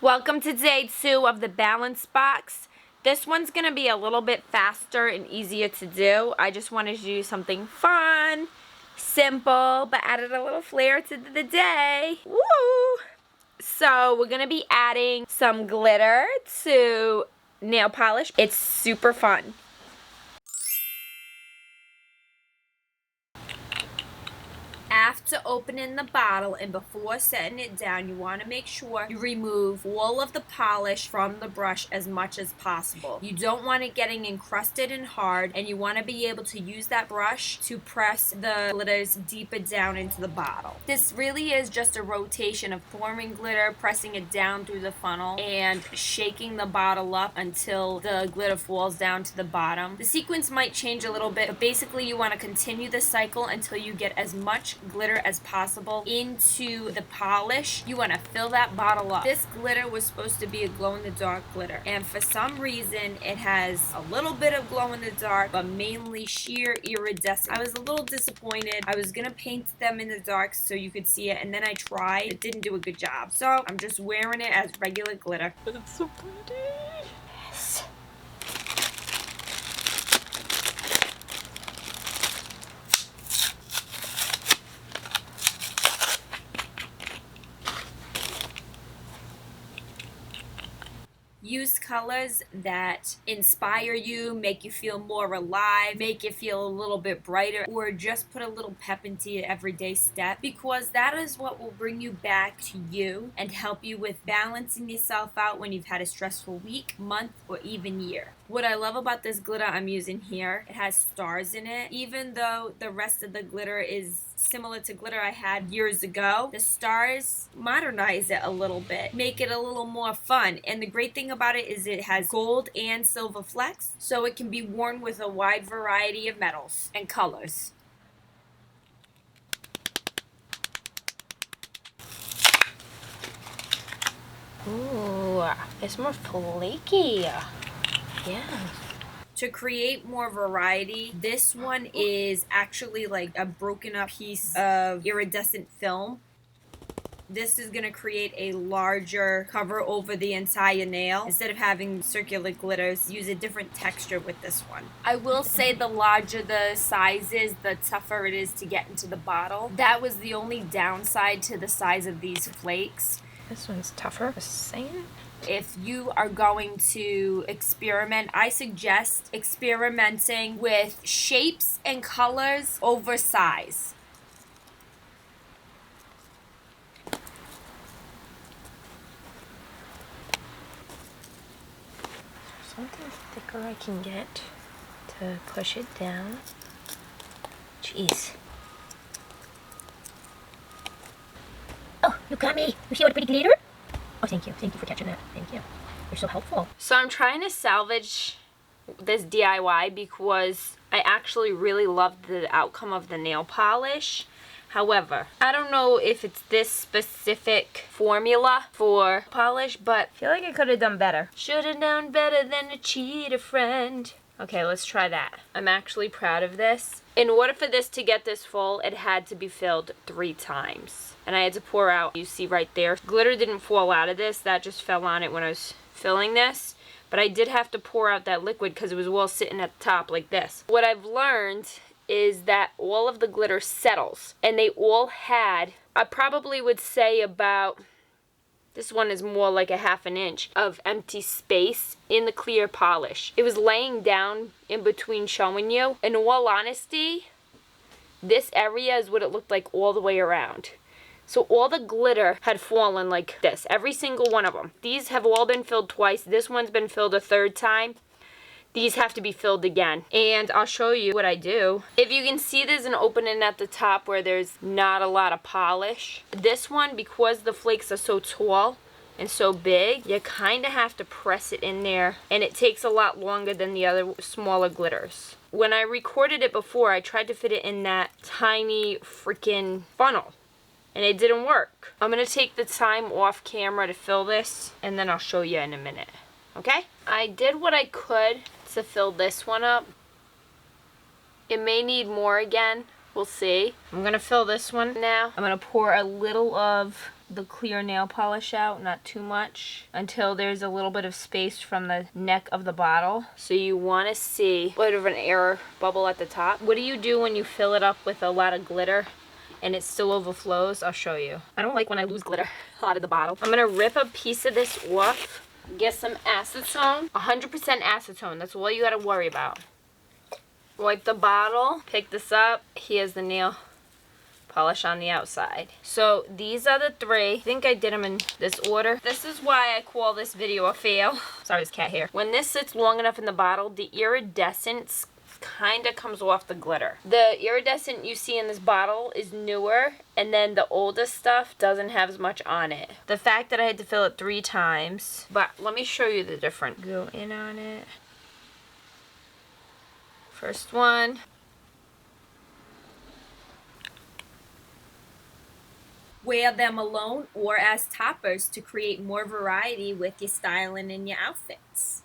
Welcome to day 2 of the balance box. This one's going to be a little bit faster and easier to do. I just wanted to do something fun, simple, but added a little flair to the day. Woo! So we're going to be adding some glitter to nail polish. It's super fun. After opening the bottle and before setting it down, you want to make sure you remove all of the polish from the brush as much as possible. You don't want it getting encrusted and hard, and you want to be able to use that brush to press the glitters deeper down into the bottle. This really is just a rotation of pouring glitter, pressing it down through the funnel, and shaking the bottle up until the glitter falls down to the bottom. The sequence might change a little bit, but basically you want to continue the cycle until you get as much glitter as possible into the polish. You want to fill that bottle up. This glitter was supposed to be a glow-in-the-dark glitter, and for some reason it has a little bit of glow-in-the-dark, but mainly sheer iridescent. I was a little disappointed. I was gonna paint them in the dark so you could see it, and then I tried. It didn't do a good job, so I'm just wearing it as regular glitter. It's so pretty. Yes. Use colors that inspire you, make you feel more alive, make you feel a little bit brighter, or just put a little pep into your everyday step, because that is what will bring you back to you and help you with balancing yourself out when you've had a stressful week, month, or even year. What I love about this glitter I'm using here, it has stars in it. Even though the rest of the glitter is similar to glitter I had years ago, the stars modernize it a little bit, make it a little more fun. And the great thing about it is it has gold and silver flecks, so it can be worn with a wide variety of metals and colors. Ooh, it's more flaky. Yeah. To create more variety, this one is actually like a broken up piece of iridescent film. This is going to create a larger cover over the entire nail. Instead of having circular glitters, use a different texture with this one. I will say the larger the size is, the tougher it is to get into the bottle. That was the only downside to the size of these flakes. This one's tougher, just saying. If you are going to experiment, I suggest experimenting with shapes and colors over size. Something thicker I can get to push it down. Jeez. Oh, you got me. You see what a pretty glitter? Oh, thank you. Thank you for catching that. Thank you. You're so helpful. So I'm trying to salvage this DIY because I actually really loved the outcome of the nail polish. However, I don't know if it's this specific formula for polish, but I feel like I could have done better. Should have done better than to cheat a friend. Okay, let's try that. I'm actually proud of this. In order for this to get this full, it had to be filled 3 times. And I had to pour out, you see right there. Glitter didn't fall out of this, that just fell on it when I was filling this. But I did have to pour out that liquid because it was all sitting at the top like this. What I've learned is that all of the glitter settles. And they all had, I probably would say about, this one is more like a ½ an inch of empty space in the clear polish. It was laying down in between showing you. In all honesty, this area is what it looked like all the way around. So all the glitter had fallen like this, every single one of them. These have all been filled twice. This one's been filled a 3rd time. These have to be filled again. And I'll show you what I do. If you can see, there's an opening at the top where there's not a lot of polish. This one, because the flakes are so tall and so big, you kind of have to press it in there. And it takes a lot longer than the other smaller glitters. When I recorded it before, I tried to fit it in that tiny freaking funnel. And it didn't work. I'm going to take the time off camera to fill this, and then I'll show you in a minute. Okay? I did what I could to fill this one up. It may need more again. We'll see. I'm going to fill this one now. I'm going to pour a little of the clear nail polish out, not too much, until there's a little bit of space from the neck of the bottle. So you want to see a bit of an air bubble at the top. What do you do when you fill it up with a lot of glitter and it still overflows? I'll show you. I don't like when I lose glitter out of the bottle. I'm gonna rip a piece of this off, get some acetone, 100% acetone, that's all you gotta worry about. Wipe the bottle, pick this up, here's the nail polish on the outside. So these are the three. I think I did them in this order. This is why I call this video a fail. Sorry, there's cat hair. When this sits long enough in the bottle, the iridescence kind of comes off the glitter. The iridescent you see in this bottle is newer, and then the older stuff doesn't have as much on it. The fact that I had to fill it 3 times, but let me show you the difference. Go in on it. First one. Wear them alone or as toppers to create more variety with your styling and your outfits.